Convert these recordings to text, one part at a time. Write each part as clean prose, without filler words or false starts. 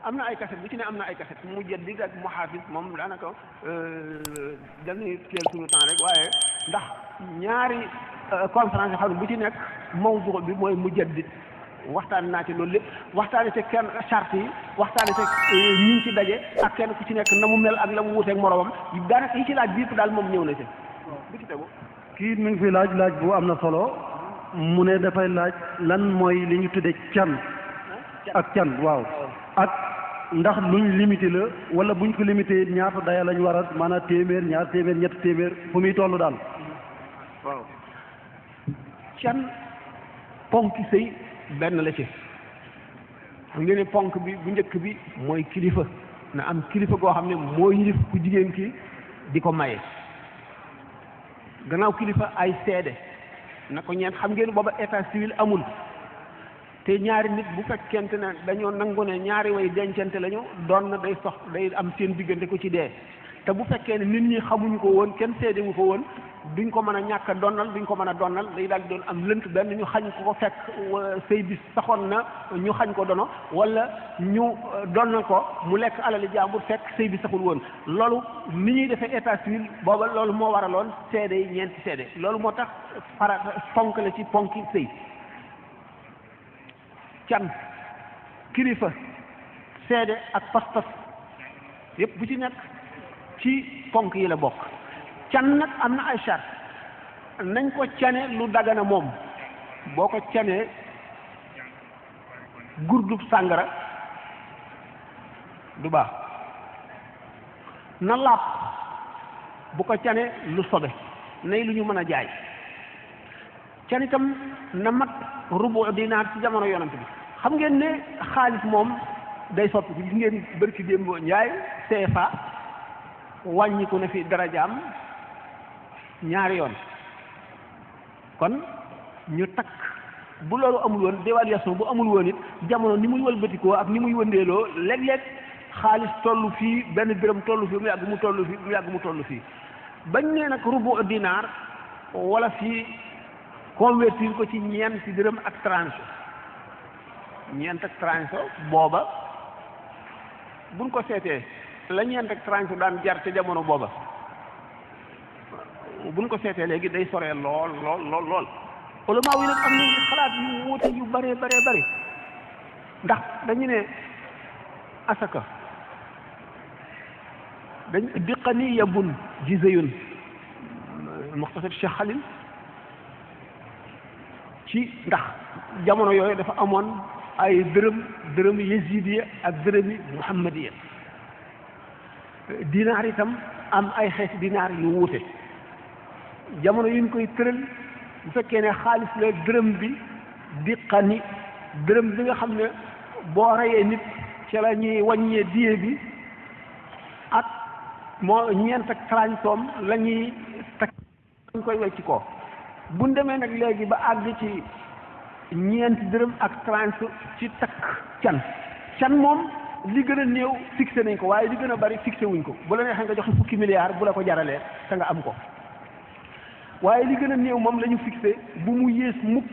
am na ay kaset bu ci ne am na ay kaset mu jaddid ak muhaafis moom daanaka dañuy teel suñu temps rek waaye ndax ñaari conférence yoo xam ne bu ci nekk mawdu bi mooy mu jaddid waxtaan naa ci loolu lépp waxtaane te kenn charte yi waxtaane te ñi ci daje ak kenn ku ci nekk na mu mel ak la mu wuteeg moromam daanaka yi ci laaj bi yëpp daal moom ñëw na ci bu ci tegu kii mi ngi fi laaj bu am na solo mu ne dafay laaj lan mooy li ñu tuddee can ak can waaw ak ndax luñ limité la wala buñ ko limité ñaata daya lañ war a maanaam téeméer ñaar téeméer ñetti téeméer fu muy toll daal waaw can ponki sëy benn la ci xam ngeen ne ponk bi bu njëkk bi mooy kilifa na am kilifa goo xam ne moo yilif ku jigéen ki di ko maye gannaaw kilifa ay seede na ko ñeent xam ngeen booba état civil amul te ñaari nit bu fekkente ne dañoo nangu ne ñaari way dencante lañu doon na day am seen diggante ko ci dee te bu fekkee ne nit ñi xamuñu ko woon kenn seedewu ko woon duñ ko mën a ñàkk a donnal duñ ko mën a donnal day daal di doon am lënt benn ñu xañ ko fekk sëy bi saxoon na ñu xañ ko dono wala ñu donnal ko mu lekk alali jàmbur fekk sëy bi saxul woon loolu ni ñuy defee état civil booba loolu moo waraloon seede yi ñeenti seede loolu moo tax ponk la ci ponki sëy can kilifa seede ak pas-pas yépp bu ci nekk ci ponk yi la bokk can nag am na ay charte nañ ko cane lu dagana moom boo ko canee gurdub sàngara du baax na laab bu ko cane lu sobe nay lu ñu mën a jaay can itam na mat rubu dinaar ci jamono yonante bi xam ngeen ne xaalis moom day soppi gis ngeen bërki démboo njaay CFA wàññiku na fi darajaam ñaari yoon kon ñu takk bu loolu amul woon dévaluation bu amul woon it jamono ni muy wëlbatikoo ak ni muy wëndeeloo léeg-léeg xaalis toll fii benn dërëm toll fii mu yàgg mu toll fii mu yàgg mu toll fii bañ nee nag rubu dinaar wala fii convertir ko ci ñeenti dërëm ak tranche ñeent ak tranche booba buñ ko seetee la ñeent ak tranche daan jar ca jamono booba buñ ko seetee léegi day soree lool ulama yi nag am na xalaat yu wuute yu bare ndax dañu ne asaka dañ diqani yabun jizayun muxtasar Cheikh Khalil ci ndax jamono yooyu dafa amoon ay dërëm yasidiya ak dërëmi muhammadiya dinaar itam am ay xeeti dinaar yu wuute jamono yi ñu koy tëral bu fekkee ne xaalis la dërëm bi diqani dërëm bi nga xam ne boo reyee nit ci la ñuy wàññee diye bi ak moo ñeent ak transoom la ñuy takk ñu koy wecc ko bu demee nag léegi ba àgg ci ñeenti dërëm ak transo ci takk can moom li gën a néew fixé nañ ko waaye li gën a bari fixé wuñ ko bu la neexee nga joxe fukki milliards bu la ko jaralee te nga am ko waaye li gën a néew moom la ñu fixé bu mu yées mukk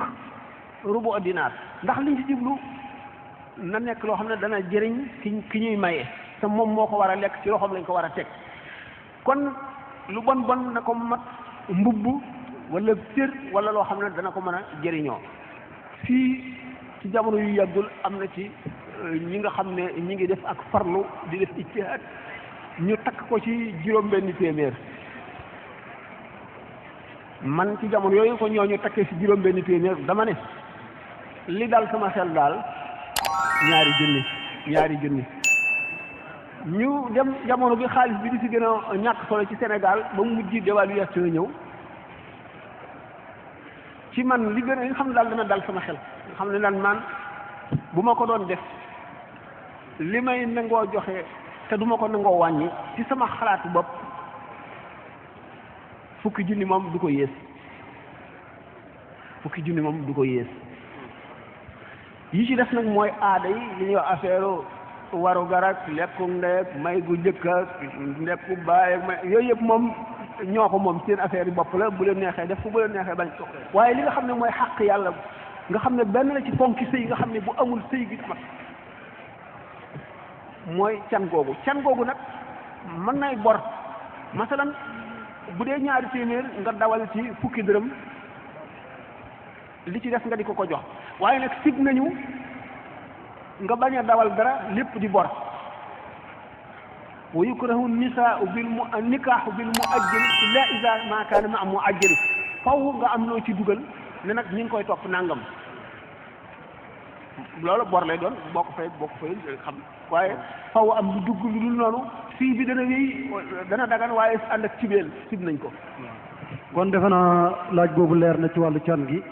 rubu dinaar ndax liñ ci jublu na nekk loo xam ne dana jëriñ ki ñuy maye te moom moo ko war a lekk ci loxoom lañ ko war a teg kon lu bon na ko mat mbubb wala cër wala loo xam ne dana ko mën a jëriñoo fii ci jamono yu yàggul am na ci ñi nga xam ne ñi ngi def ak farlu di def ijtihaad ñu takk ko ci juróom-benni téeméer man ci jamono yooyu ko ñooñu takkee ci juróom-benni téeméer dama ne li dal sama xel daal ñaari junni ñu dem jamono bi xaalis bi di ci gën a ñàkk solo ci Sénégal ba mu mujj dévaluation ñëw ci man li gën a nga xam ne daal dana dal sama xel nga xam ne daal man bu ma ko doon def li may nangoo joxe te du ma ko nangoo wàññi ci sama xalaatu bopp fukki junni moom du ko yées yi ci def nag mooy aada yi li ñuy wax affaire waru garak lekku ndeek may gu njëkk ak ndekku baay ak may yooyu yëpp moom ñoo ko moom seen affaire yi bopp la bu leen neexee def fu bu leen neexee bañ ko waaye li nga xam ne mooy xàq yàlla nga xam ne benn la ci ponki sëy nga xam ne bu amul sëy gi mat mooy can googu nag mën nay bor masalan bu dee ñaari téeméer nga dawal ci fukki dërëm li ci des nga di ko jox waaye nag sib nañu nga bañ a dawal dara lépp di bor wa yukrahu nikaahu bil muajjal illa iza ma kaana ma muajjal faw nga am loo ci dugal ne nag ñu ngi koy topp nangam loolu bor lay doon boo ko fay xam waaye faw am lu dugg lu dul noonu fii bi dana wéy dana dagan waaye ànd ak cibeel sib nañ ko. kon defe naa laaj boobu leer na ci wàllu can gi.